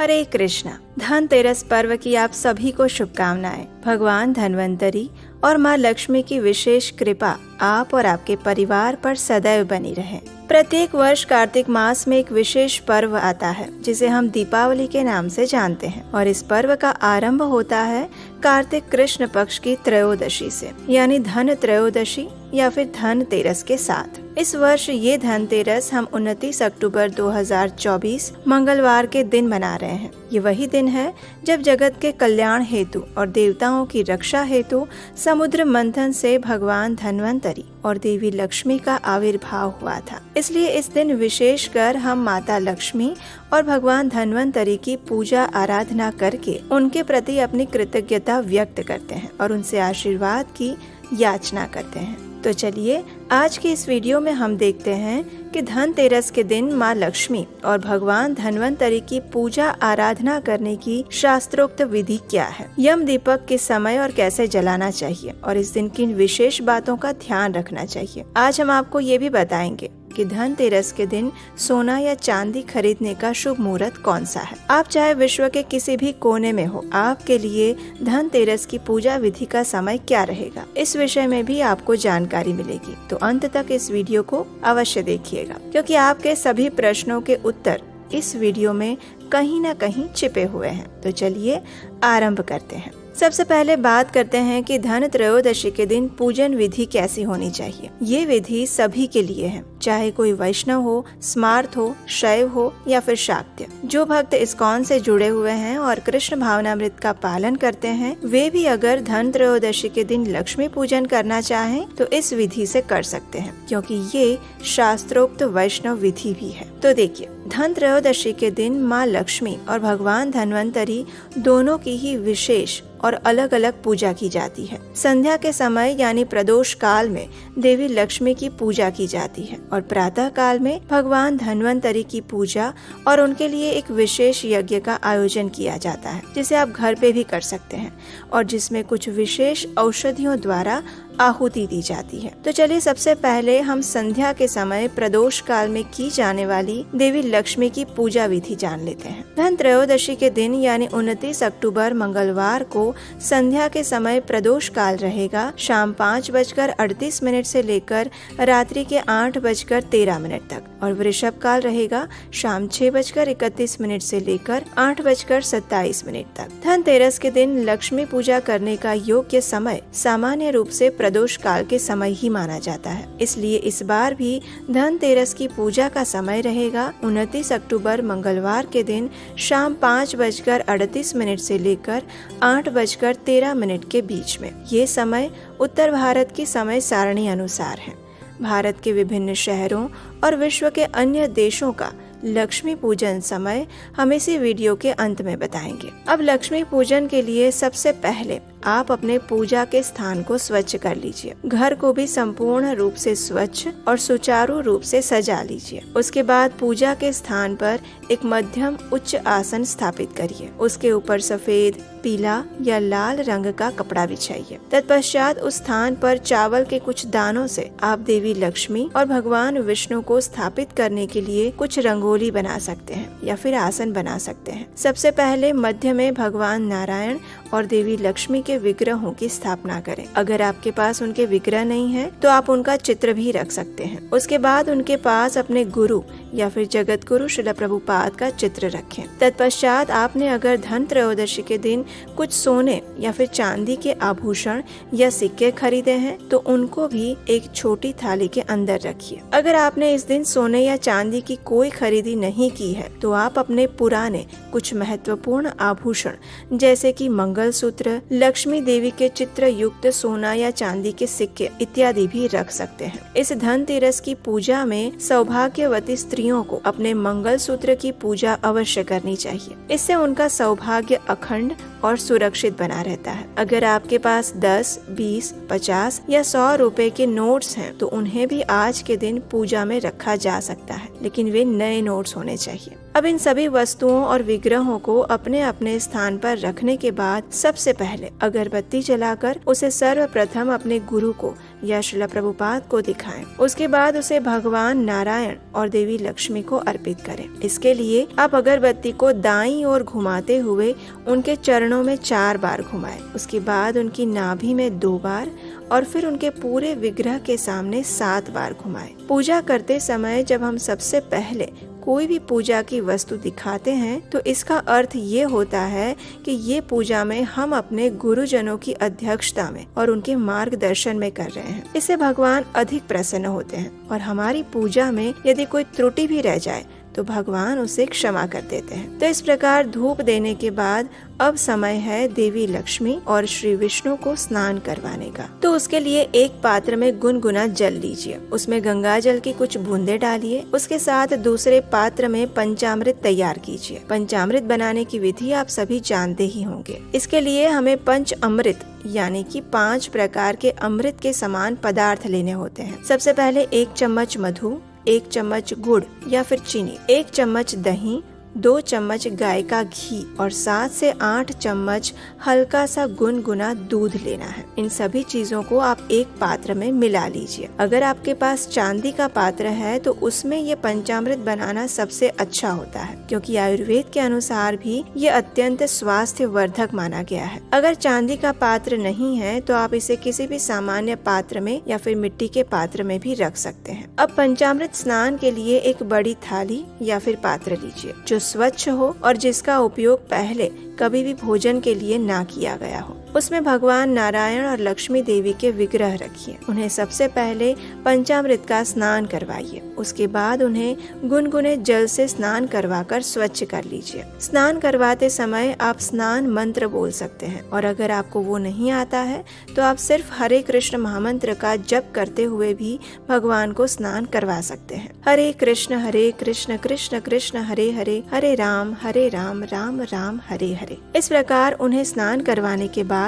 हरे कृष्णा। धनतेरस पर्व की आप सभी को शुभकामनाएं। भगवान धन्वंतरी और माँ लक्ष्मी की विशेष कृपा आप और आपके परिवार पर सदैव बनी रहे। प्रत्येक वर्ष कार्तिक मास में एक विशेष पर्व आता है जिसे हम दीपावली के नाम से जानते हैं और इस पर्व का आरंभ होता है कार्तिक कृष्ण पक्ष की त्रयोदशी से, यानी धन त्रयोदशी या फिर धनतेरस के साथ। इस वर्ष ये धनतेरस हम 29 अक्टूबर 2024 मंगलवार के दिन मना रहे हैं। ये वही दिन है जब जगत के कल्याण हेतु और देवताओं की रक्षा हेतु समुद्र मंथन से भगवान धन्वंतरी और देवी लक्ष्मी का आविर्भाव हुआ था। इसलिए इस दिन विशेषकर हम माता लक्ष्मी और भगवान धन्वंतरी की पूजा आराधना करके उनके प्रति अपनी कृतज्ञता व्यक्त करते हैं और उनसे आशीर्वाद की याचना करते हैं। तो चलिए आज की इस वीडियो में हम देखते हैं कि धनतेरस के दिन माँ लक्ष्मी और भगवान धन्वंतरी की पूजा आराधना करने की शास्त्रोक्त विधि क्या है, यम दीपक किस समय और कैसे जलाना चाहिए और इस दिन किन विशेष बातों का ध्यान रखना चाहिए। आज हम आपको ये भी बताएंगे कि धनतेरस के दिन सोना या चांदी खरीदने का शुभ मुहूर्त कौन सा है। आप चाहे विश्व के किसी भी कोने में हो, आपके लिए धनतेरस की पूजा विधि का समय क्या रहेगा, इस विषय में भी आपको जानकारी मिलेगी। तो अंत तक इस वीडियो को अवश्य देखिएगा, क्योंकि आपके सभी प्रश्नों के उत्तर इस वीडियो में कहीं न कहीं छिपे हुए हैं। तो चलिए आरंभ करते हैं। सबसे पहले बात करते हैं कि धन त्रयोदशी के दिन पूजन विधि कैसी होनी चाहिए। ये विधि सभी के लिए है, चाहे कोई वैष्णव हो, स्मार्त हो, शैव हो या फिर शाक्य। जो भक्त इस्कॉन से जुड़े हुए हैं और कृष्ण भावनामृत का पालन करते हैं, वे भी अगर धन त्रयोदशी के दिन लक्ष्मी पूजन करना चाहें तो इस विधि से कर सकते हैं, क्योंकि ये शास्त्रोक्त वैष्णव विधि भी है। तो देखिए, धन त्रयोदशी के दिन माँ लक्ष्मी और भगवान धन्वंतरी दोनों की ही विशेष और अलग अलग पूजा की जाती है। संध्या के समय यानी प्रदोष काल में देवी लक्ष्मी की पूजा की जाती है और प्रातः काल में भगवान धन्वंतरी की पूजा और उनके लिए एक विशेष यज्ञ का आयोजन किया जाता है, जिसे आप घर पे भी कर सकते हैं और जिसमें कुछ विशेष औषधियों द्वारा आहुति दी जाती है। तो चलिए सबसे पहले हम संध्या के समय प्रदोष काल में की जाने वाली देवी लक्ष्मी की पूजा विधि जान लेते हैं। धन त्रयोदशी के दिन यानी 29 अक्टूबर मंगलवार को संध्या के समय प्रदोष काल रहेगा शाम 5:38 से लेकर रात्रि के 8:13 तक, और वृषभ काल रहेगा शाम 6:31 से लेकर 8:27 तक। धनतेरस के दिन लक्ष्मी पूजा करने का योग्य समय सामान्य रूप से प्रदोष काल के समय ही माना जाता है। इसलिए इस बार भी धनतेरस की पूजा का समय रहेगा 29 अक्टूबर मंगलवार के दिन शाम 5:38 से लेकर 8:13 के बीच में। ये समय उत्तर भारत की समय सारणी अनुसार है। भारत के विभिन्न शहरों और विश्व के अन्य देशों का लक्ष्मी पूजन समय हम इसी वीडियो के अंत में बताएंगे। अब लक्ष्मी पूजन के लिए सबसे पहले आप अपने पूजा के स्थान को स्वच्छ कर लीजिए। घर को भी संपूर्ण रूप से स्वच्छ और सुचारू रूप से सजा लीजिए। उसके बाद पूजा के स्थान पर एक मध्यम उच्च आसन स्थापित करिए। उसके ऊपर सफेद, पीला या लाल रंग का कपड़ा बिछाइए। तत्पश्चात उस स्थान पर चावल के कुछ दानों से आप देवी लक्ष्मी और भगवान विष्णु को स्थापित करने के लिए कुछ रंगोली बना सकते हैं या फिर आसन बना सकते हैं। सबसे पहले मध्य में भगवान नारायण और देवी लक्ष्मी के विग्रहों की स्थापना करें। अगर आपके पास उनके विग्रह नहीं है तो आप उनका चित्र भी रख सकते हैं। उसके बाद उनके पास अपने गुरु या फिर जगत गुरु श्रील प्रभुपाद का चित्र रखें। तत्पश्चात आपने अगर धन त्रयोदशी के दिन कुछ सोने या फिर चांदी के आभूषण या सिक्के खरीदे हैं तो उनको भी एक छोटी थाली के अंदर रखिए। अगर आपने इस दिन सोने या चांदी की कोई खरीदी नहीं की है तो आप अपने पुराने कुछ महत्वपूर्ण आभूषण जैसे कि मंगलसूत्र, लक्ष्मी देवी के चित्र युक्त सोना या चांदी के सिक्के इत्यादि भी रख सकते हैं। इस धनतेरस की पूजा में सौभाग्यवती स्त्रियों को अपने मंगलसूत्र की पूजा अवश्य करनी चाहिए। इससे उनका सौभाग्य अखंड और सुरक्षित बना रहता है। अगर आपके पास 10, 20, 50 या 100 रुपए के नोट्स हैं तो उन्हें भी आज के दिन पूजा में रखा जा सकता है, लेकिन वे नए नोट्स होने चाहिए। अब इन सभी वस्तुओं और विग्रहों को अपने अपने स्थान पर रखने के बाद सबसे पहले अगरबत्ती जलाकर उसे सर्वप्रथम अपने गुरु को या श्रील प्रभुपाद को दिखाएं। उसके बाद उसे भगवान नारायण और देवी लक्ष्मी को अर्पित करें। इसके लिए आप अगरबत्ती को दाईं ओर घुमाते हुए उनके चरणों में 4 बार घुमाएं। उसके बाद उनकी नाभि में 2 बार और फिर उनके पूरे विग्रह के सामने 7 बार घुमाएं। पूजा करते समय जब हम सबसे पहले कोई भी पूजा की वस्तु दिखाते हैं तो इसका अर्थ ये होता है कि ये पूजा में हम अपने गुरुजनों की अध्यक्षता में और उनके मार्गदर्शन में कर रहे हैं। इससे भगवान अधिक प्रसन्न होते हैं और हमारी पूजा में यदि कोई त्रुटि भी रह जाए तो भगवान उसे क्षमा कर देते हैं। तो इस प्रकार धूप देने के बाद अब समय है देवी लक्ष्मी और श्री विष्णु को स्नान करवाने का। तो उसके लिए एक पात्र में गुनगुना जल लीजिए, उसमें गंगा जल की कुछ बूंदे डालिए। उसके साथ दूसरे पात्र में पंचामृत तैयार कीजिए। पंचामृत बनाने की विधि आप सभी जानते ही होंगे। इसके लिए हमें पंच अमृत यानी कि 5 प्रकार के अमृत के समान पदार्थ लेने होते हैं। सबसे पहले 1 चम्मच मधु, 1 चम्मच गुड़ या फिर चीनी, 1 चम्मच दही, 2 चम्मच गाय का घी और 7 से 8 चम्मच हल्का सा गुनगुना दूध लेना है। इन सभी चीजों को आप एक पात्र में मिला लीजिए। अगर आपके पास चांदी का पात्र है तो उसमें ये पंचामृत बनाना सबसे अच्छा होता है, क्योंकि आयुर्वेद के अनुसार भी ये अत्यंत स्वास्थ्य वर्धक माना गया है। अगर चांदी का पात्र नहीं है तो आप इसे किसी भी सामान्य पात्र में या फिर मिट्टी के पात्र में भी रख सकते हैं। अब पंचामृत स्नान के लिए एक बड़ी थाली या फिर पात्र लीजिए जो स्वच्छ हो और जिसका उपयोग पहले कभी भी भोजन के लिए ना किया गया हो। उसमें भगवान नारायण और लक्ष्मी देवी के विग्रह रखिए। उन्हें सबसे पहले पंचामृत का स्नान करवाइए। उसके बाद उन्हें गुनगुने जल से स्नान करवाकर स्वच्छ कर लीजिए। स्नान करवाते समय आप स्नान मंत्र बोल सकते हैं और अगर आपको वो नहीं आता है तो आप सिर्फ हरे कृष्ण महामंत्र का जप करते हुए भी भगवान को स्नान करवा सकते हैं। हरे कृष्ण कृष्ण कृष्ण हरे हरे, हरे राम राम राम हरे हरे। इस प्रकार उन्हें स्नान करवाने के बाद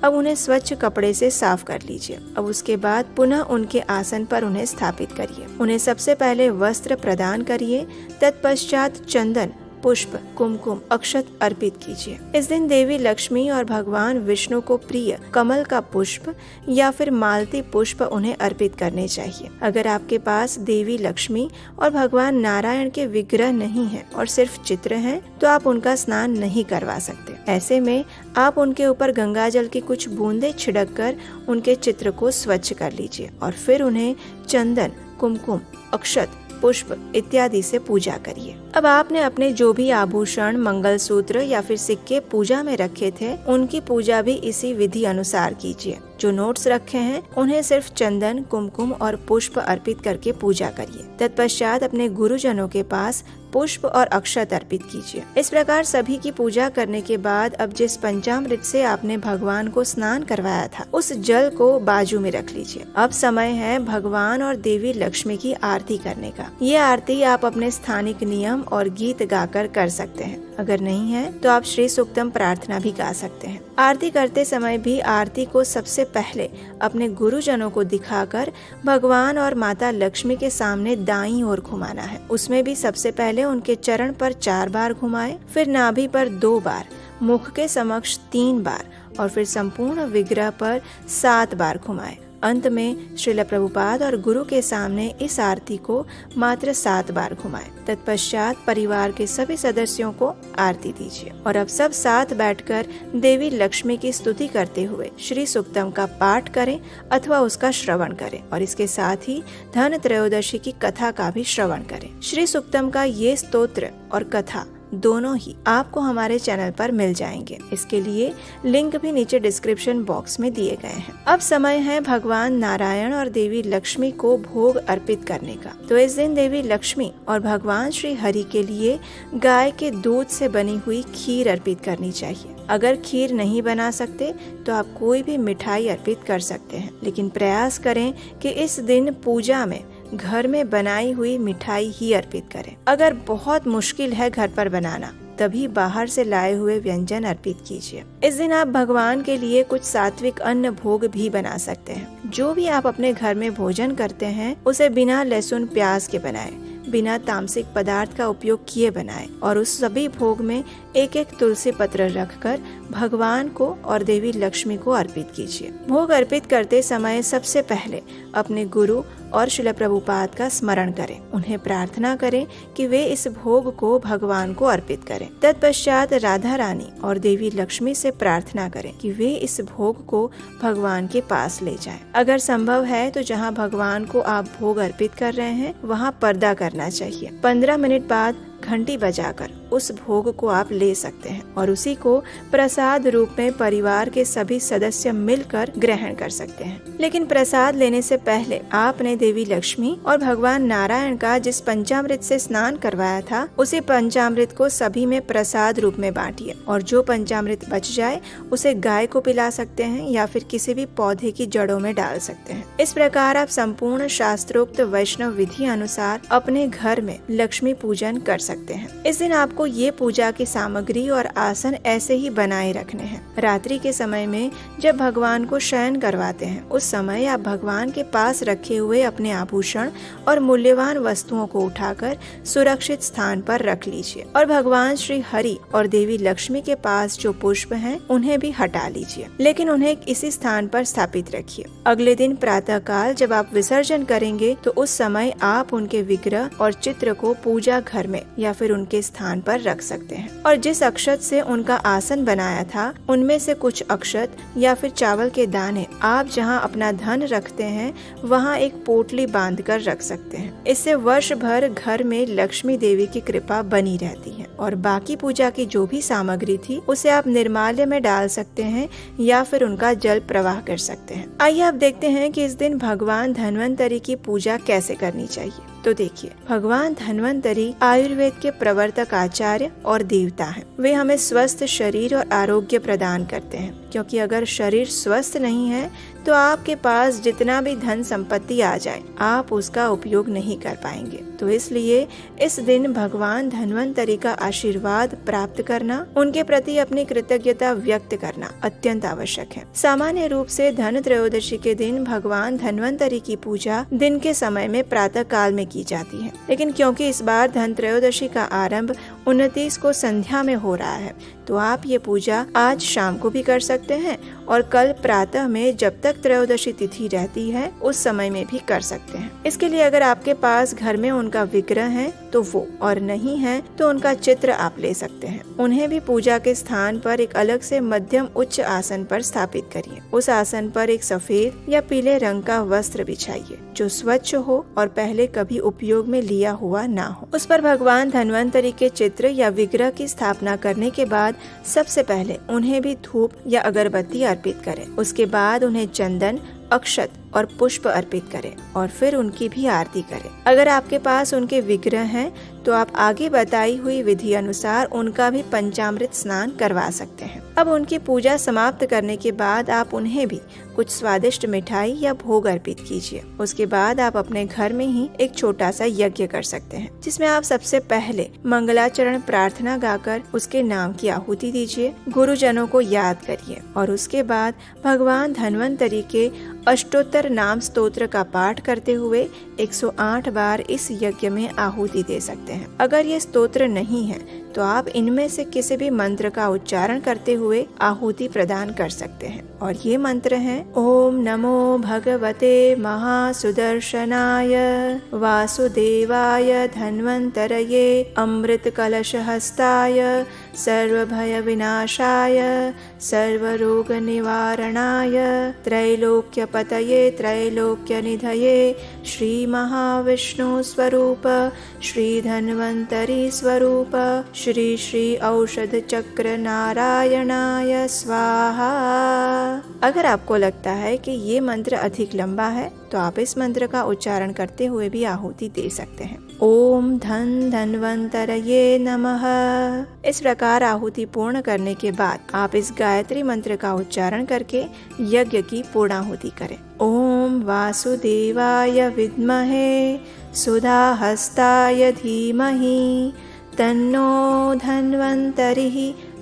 अब उन्हें स्वच्छ कपड़े से साफ कर लीजिए। अब उसके बाद पुनः उनके आसन पर उन्हें स्थापित करिए। उन्हें सबसे पहले वस्त्र प्रदान करिए, तत्पश्चात चंदन, पुष्प, कुमकुम, अक्षत अर्पित कीजिए। इस दिन देवी लक्ष्मी और भगवान विष्णु को प्रिय कमल का पुष्प या फिर मालती पुष्प उन्हें अर्पित करने चाहिए। अगर आपके पास देवी लक्ष्मी और भगवान नारायण के विग्रह नहीं है और सिर्फ चित्र हैं, तो आप उनका स्नान नहीं करवा सकते। ऐसे में आप उनके ऊपर गंगा जल की कुछ बूंदे छिड़क कर उनके चित्र को स्वच्छ कर लीजिए और फिर उन्हें चंदन, कुमकुम, अक्षत, पुष्प इत्यादि से पूजा करिए। अब आपने अपने जो भी आभूषण, मंगलसूत्र या फिर सिक्के पूजा में रखे थे, उनकी पूजा भी इसी विधि अनुसार कीजिए। जो नोट्स रखे हैं उन्हें सिर्फ चंदन, कुमकुम और पुष्प अर्पित करके पूजा करिए। तत्पश्चात अपने गुरुजनों के पास पुष्प और अक्षत अर्पित कीजिए। इस प्रकार सभी की पूजा करने के बाद अब जिस पंचामृत से आपने भगवान को स्नान करवाया था, उस जल को बाजू में रख लीजिए। अब समय है भगवान और देवी लक्ष्मी की आरती करने का। ये आरती आप अपने स्थानिक नियम और गीत गाकर कर सकते हैं। अगर नहीं है तो आप श्री सूक्तम प्रार्थना भी गा सकते हैं। आरती करते समय भी आरती को सबसे पहले अपने गुरुजनों को दिखाकर भगवान और माता लक्ष्मी के सामने दाईं ओर घुमाना है। उसमें भी सबसे पहले उनके चरण पर 4 बार घुमाएं, फिर नाभि पर 2 बार, मुख के समक्ष 3 बार और फिर संपूर्ण विग्रह पर 7 बार घुमाएं। अंत में श्रील प्रभुपाद और गुरु के सामने इस आरती को मात्र 7 बार घुमाएं। तत्पश्चात परिवार के सभी सदस्यों को आरती दीजिए और अब सब साथ बैठकर देवी लक्ष्मी की स्तुति करते हुए श्री सूक्तम का पाठ करें अथवा उसका श्रवण करें और इसके साथ ही धन त्रयोदशी की कथा का भी श्रवण करें। श्री सूक्तम का ये स्तोत्र और कथा दोनों ही आपको हमारे चैनल पर मिल जाएंगे। इसके लिए लिंक भी नीचे डिस्क्रिप्शन बॉक्स में दिए गए हैं। अब समय है भगवान नारायण और देवी लक्ष्मी को भोग अर्पित करने का। तो इस दिन देवी लक्ष्मी और भगवान श्री हरि के लिए गाय के दूध से बनी हुई खीर अर्पित करनी चाहिए। अगर खीर नहीं बना सकते तो आप कोई भी मिठाई अर्पित कर सकते हैं, लेकिन प्रयास करें कि इस दिन पूजा में घर में बनाई हुई मिठाई ही अर्पित करें। अगर बहुत मुश्किल है घर पर बनाना, तभी बाहर से लाए हुए व्यंजन अर्पित कीजिए। इस दिन आप भगवान के लिए कुछ सात्विक अन्न भोग भी बना सकते हैं। जो भी आप अपने घर में भोजन करते हैं उसे बिना लहसुन प्याज के बनाएं। बिना तामसिक पदार्थ का उपयोग किए बनाए और उस सभी भोग में एक एक तुलसी पत्र रखकर भगवान को और देवी लक्ष्मी को अर्पित कीजिए। भोग अर्पित करते समय सबसे पहले अपने गुरु और श्रील प्रभुपाद का स्मरण करें। उन्हें प्रार्थना करें कि वे इस भोग को भगवान को अर्पित करें। तत्पश्चात राधा रानी और देवी लक्ष्मी से प्रार्थना करें कि वे इस भोग को भगवान के पास ले जाएं। अगर संभव है तो जहां भगवान को आप भोग अर्पित कर रहे हैं वहां पर्दा करना चाहिए। 15 मिनट बाद घंटी बजाकर उस भोग को आप ले सकते हैं और उसी को प्रसाद रूप में परिवार के सभी सदस्य मिलकर ग्रहण कर सकते हैं। लेकिन प्रसाद लेने से पहले आपने देवी लक्ष्मी और भगवान नारायण का जिस पंचामृत से स्नान करवाया था उसी पंचामृत को सभी में प्रसाद रूप में बांटिए और जो पंचामृत बच जाए उसे गाय को पिला सकते हैं या फिर किसी भी पौधे की जड़ों में डाल सकते हैं। इस प्रकार आप संपूर्ण शास्त्रोक्त वैष्णव विधि अनुसार अपने घर में लक्ष्मी पूजन कर सकते हैं। इस दिन आपको ये पूजा की सामग्री और आसन ऐसे ही बनाए रखने हैं। रात्रि के समय में जब भगवान को शयन करवाते हैं उस समय आप भगवान के पास रखे हुए अपने आभूषण और मूल्यवान वस्तुओं को उठाकर सुरक्षित स्थान पर रख लीजिए और भगवान श्री हरि और देवी लक्ष्मी के पास जो पुष्प हैं उन्हें भी हटा लीजिए, लेकिन उन्हें इसी स्थान पर स्थापित रखिए। अगले दिन प्रातः काल जब आप विसर्जन करेंगे तो उस समय आप उनके विग्रह और चित्र को पूजा घर में या फिर उनके स्थान पर रख सकते हैं और जिस अक्षत से उनका आसन बनाया था उनमें से कुछ अक्षत या फिर चावल के दाने आप जहां अपना धन रखते हैं वहां एक पोटली बांधकर रख सकते हैं। इससे वर्ष भर घर में लक्ष्मी देवी की कृपा बनी रहती है और बाकी पूजा की जो भी सामग्री थी उसे आप निर्माल्य में डाल सकते हैं या फिर उनका जल प्रवाह कर सकते हैं। आइए आप देखते हैं कि इस दिन भगवान धन्वंतरी की पूजा कैसे करनी चाहिए। तो देखिए, भगवान धन्वंतरी आयुर्वेद के प्रवर्तक आचार्य और देवता हैं। वे हमें स्वस्थ शरीर और आरोग्य प्रदान करते हैं, क्योंकि अगर शरीर स्वस्थ नहीं है तो आपके पास जितना भी धन संपत्ति आ जाए आप उसका उपयोग नहीं कर पाएंगे। तो इसलिए इस दिन भगवान धन्वंतरी का आशीर्वाद प्राप्त करना, उनके प्रति अपनी कृतज्ञता व्यक्त करना अत्यंत आवश्यक है। सामान्य रूप से धन त्रयोदशी के दिन भगवान धन्वंतरी की पूजा दिन के समय में प्रातः काल में की जाती है, लेकिन क्योंकि इस बार धन त्रयोदशी का आरंभ 29 को संध्या में हो रहा है तो आप ये पूजा आज शाम को भी कर सकते हैं और कल प्रातः में जब तक त्रयोदशी तिथि रहती है उस समय में भी कर सकते हैं। इसके लिए अगर आपके पास घर में उनका विग्रह है तो वो, और नहीं है तो उनका चित्र आप ले सकते हैं। उन्हें भी पूजा के स्थान पर एक अलग से मध्यम उच्च आसन पर स्थापित करिए। उस आसन पर एक सफेद या पीले रंग का वस्त्र बिछाइए जो स्वच्छ हो और पहले कभी उपयोग में लिया हुआ ना हो। उस पर भगवान धन्वंतरी के चित्र या विग्रह की स्थापना करने के बाद सबसे पहले उन्हें भी धूप या अगरबत्ती अर्पित करें। उसके बाद उन्हें चंदन, अक्षत और पुष्प अर्पित करें और फिर उनकी भी आरती करें। अगर आपके पास उनके विग्रह हैं तो आप आगे बताई हुई विधि अनुसार उनका भी पंचामृत स्नान करवा सकते हैं। अब उनकी पूजा समाप्त करने के बाद आप उन्हें भी कुछ स्वादिष्ट मिठाई या भोग अर्पित कीजिए। उसके बाद आप अपने घर में ही एक छोटा सा यज्ञ कर सकते हैं, जिसमें आप सबसे पहले मंगलाचरण प्रार्थना गाकर उसके नाम की आहुति दीजिए, गुरुजनों को याद करिए और उसके बाद भगवान धन्वंतरी के अष्टोत्तर नाम स्तोत्र का पाठ करते हुए 108 बार इस यज्ञ में आहुति दे सकते हैं। अगर ये स्तोत्र नहीं है तो आप इनमें से किसी भी मंत्र का उच्चारण करते हुए आहुति प्रदान कर सकते हैं और ये मंत्र हैं: ओम नमो भगवते महासुदर्शनाय वासुदेवाय धन्वंतरये अमृत कलश हस्ताय सर्वभय विनाशाय सर्वरोग निवारणाय त्रैलोक्य पतये त्रैलोक्य निधये श्री महाविष्णु स्वरूप श्री धन्वंतरी स्वरूप श्री श्री औषध चक्र नारायणाय स्वाहा। अगर आपको लगता है कि ये मंत्र अधिक लंबा है तो आप इस मंत्र का उच्चारण करते हुए भी आहुति दे सकते हैं। ओम धन धन्वंतरये नमः। इस प्रकार आहुति पूर्ण करने के बाद आप इस गायत्री मंत्र का उच्चारण करके यज्ञ की पूर्णाहुति करें। ओम वासुदेवाय विद्महे सुधाहस्ताय धीमहि तन्नो धन्वंतरिः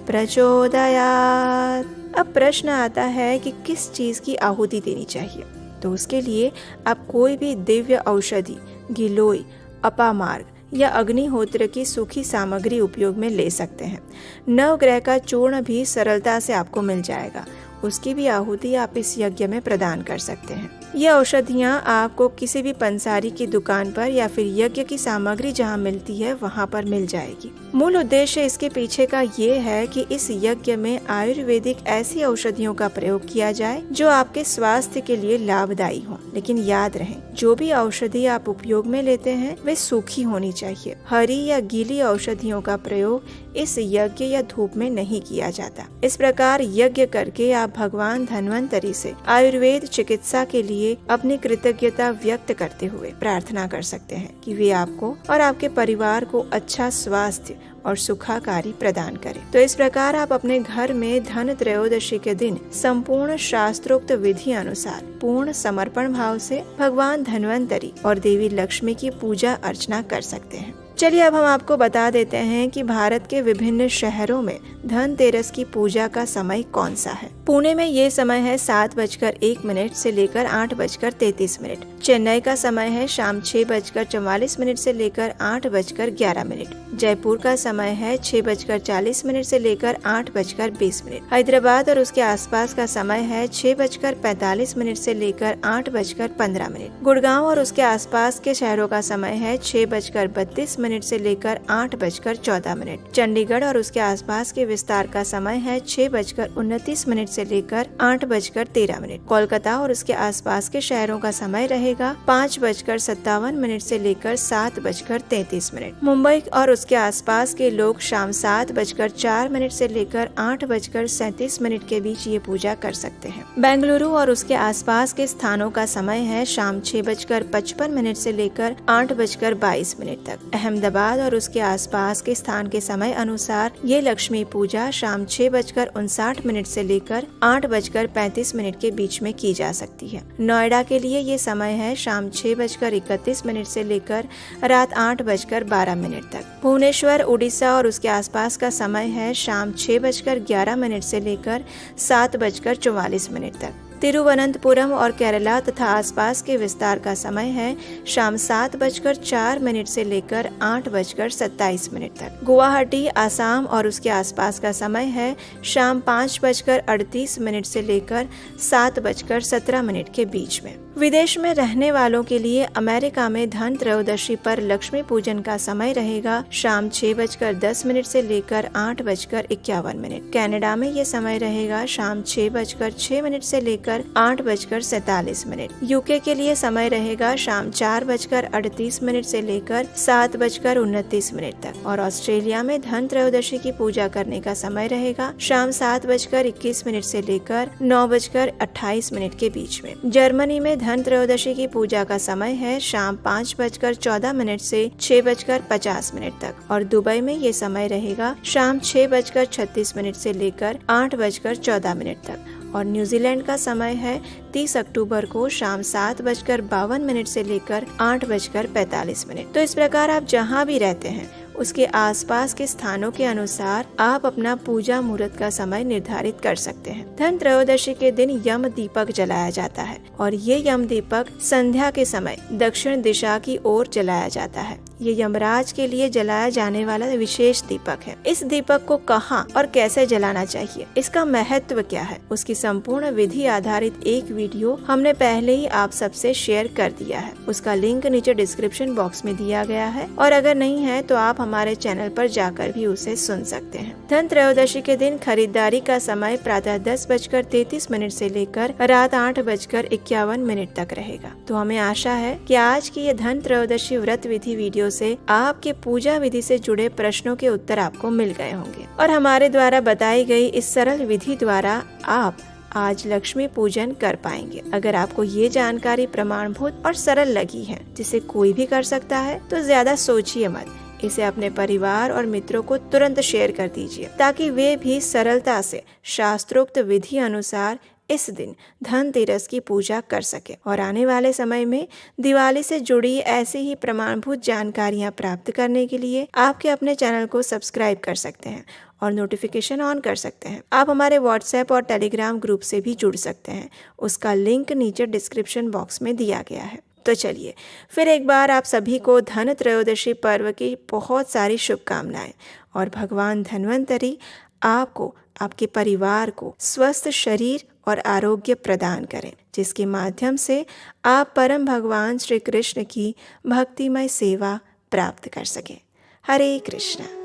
प्रचोदयात्। अब प्रश्न आता है कि किस चीज की आहुति देनी चाहिए। तो उसके लिए आप कोई भी दिव्य औषधि, गिलोय, अपामार्ग या अग्निहोत्र की सूखी सामग्री उपयोग में ले सकते हैं। नवग्रह का चूर्ण भी सरलता से आपको मिल जाएगा, उसकी भी आहुति आप इस यज्ञ में प्रदान कर सकते हैं। ये औषधियाँ आपको किसी भी पंसारी की दुकान पर या फिर यज्ञ की सामग्री जहाँ मिलती है वहाँ पर मिल जाएगी। मूल उद्देश्य इसके पीछे का ये है कि इस यज्ञ में आयुर्वेदिक ऐसी औषधियों का प्रयोग किया जाए जो आपके स्वास्थ्य के लिए लाभदायी हो। लेकिन याद रहे, जो भी औषधि आप उपयोग में लेते हैं वे सूखी होनी चाहिए। हरी या गीली औषधियों का प्रयोग इस यज्ञ या धूप में नहीं किया जाता। इस प्रकार यज्ञ करके आप भगवान धन्वंतरी से आयुर्वेद चिकित्सा के लिए अपनी कृतज्ञता व्यक्त करते हुए प्रार्थना कर सकते हैं कि वे आपको और आपके परिवार को अच्छा स्वास्थ्य और सुखाकारी प्रदान करें। तो इस प्रकार आप अपने घर में धन त्रयोदशी के दिन संपूर्ण शास्त्रोक्त विधि अनुसार पूर्ण समर्पण भाव से भगवान धन्वंतरी और देवी लक्ष्मी की पूजा अर्चना कर सकते हैं। चलिए अब हम आपको बता देते हैं कि भारत के विभिन्न शहरों में धनतेरस की पूजा का समय कौन सा है। पुणे में ये समय है 7:01 से लेकर 8:33। चेन्नई का समय है शाम 6:44 से लेकर 8:11। जयपुर का समय है 6:40 से लेकर 8:20। हैदराबाद और उसके आसपास का समय है 6:45 से लेकर 8:15। गुड़गांव और उसके आसपास के शहरों का समय है 6:32 से लेकर 8:14। चंडीगढ़ और उसके आसपास के विस्तार का समय है 6:29 से लेकर 8:13। कोलकाता और उसके आसपास के शहरों का समय रहेगा 5:57 से लेकर 7:33। मुंबई और उसके आसपास के लोग शाम 7:04 से लेकर 8:37 के बीच ये पूजा कर सकते हैं। बेंगलुरु और उसके आसपास के स्थानों का समय है शाम 6:55 से लेकर 8:22 तक। अहमदाबाद और उसके आसपास के स्थान के समय अनुसार ये लक्ष्मी पूजा शाम 6:59 से लेकर 8:35 के बीच में की जा सकती है। नोएडा के लिए ये समय है शाम 6:31 से लेकर रात 8:12 तक। भुवनेश्वर उड़ीसा और उसके आसपास का समय है शाम 6:11 से लेकर 7:44 तक। तिरुवनंतपुरम और केरला तथा आसपास के विस्तार का समय है शाम 7:04 से लेकर 8:27 तक। गुवाहाटी आसाम और उसके आसपास का समय है शाम 5:38 से लेकर 7:17 के बीच में। विदेश में रहने वालों के लिए अमेरिका में धन त्रयोदशी पर लक्ष्मी पूजन का समय रहेगा शाम 6:10 से लेकर 8:51। कनाडा में ये समय रहेगा शाम 6:06 से लेकर 8:47। यूके के लिए समय रहेगा शाम 4:38 से लेकर 7:29 तक। और ऑस्ट्रेलिया में धन त्रयोदशी की पूजा करने का समय रहेगा शाम 7:21 से लेकर 9:28 के बीच में। जर्मनी में धन त्रयोदशी की पूजा का समय है शाम 5:14 से 6:50 तक। और दुबई में ये समय रहेगा शाम 6:36 से लेकर 8:14 तक। और न्यूजीलैंड का समय है 30 अक्टूबर को शाम 7:52 से लेकर 8:45। तो इस प्रकार आप जहाँ भी रहते हैं उसके आसपास के स्थानों के अनुसार आप अपना पूजा मुहूर्त का समय निर्धारित कर सकते हैं। धन त्रयोदशी के दिन यम दीपक जलाया जाता है और ये यम दीपक संध्या के समय दक्षिण दिशा की ओर जलाया जाता है। ये यमराज के लिए जलाया जाने वाला विशेष दीपक है। इस दीपक को कहाँ और कैसे जलाना चाहिए, इसका महत्व क्या है, उसकी संपूर्ण विधि आधारित एक वीडियो हमने पहले ही आप सबसे शेयर कर दिया है। उसका लिंक नीचे डिस्क्रिप्शन बॉक्स में दिया गया है और अगर नहीं है तो आप हमारे चैनल पर जाकर भी उसे सुन सकते हैं। धन त्रयोदशी के दिन खरीदारी का समय प्रातः 10:33 से लेकर रात 8:51 तक रहेगा। तो हमें आशा है कि आज की ये धन त्रयोदशी व्रत विधि वीडियो से आपके पूजा विधि से जुड़े प्रश्नों के उत्तर आपको मिल गए होंगे और हमारे द्वारा बताई गई इस सरल विधि द्वारा आप आज लक्ष्मी पूजन कर पाएंगे। अगर आपको ये जानकारी प्रमाणभूत और सरल लगी है जिसे कोई भी कर सकता है तो ज्यादा सोचिए मत, इसे अपने परिवार और मित्रों को तुरंत शेयर कर दीजिए ताकि वे भी सरलता से शास्त्रोक्त विधि अनुसार इस दिन धनतेरस की पूजा कर सके और आने वाले समय में दिवाली से जुड़ी ऐसी ही प्रमाणभूत जानकारियां प्राप्त करने के लिए आपके अपने चैनल को सब्सक्राइब कर सकते हैं और नोटिफिकेशन ऑन कर सकते हैं। आप हमारे व्हाट्सएप और टेलीग्राम ग्रुप से भी जुड़ सकते हैं, उसका लिंक नीचे डिस्क्रिप्शन बॉक्स में दिया गया है। तो चलिए फिर एक बार आप सभी को धन त्रयोदशी पर्व की बहुत सारी शुभकामनाएं, और भगवान धन्वंतरी आपको, आपके परिवार को स्वस्थ शरीर और आरोग्य प्रदान करें, जिसके माध्यम से आप परम भगवान श्री कृष्ण की भक्तिमय सेवा प्राप्त कर सकें। हरे कृष्णा।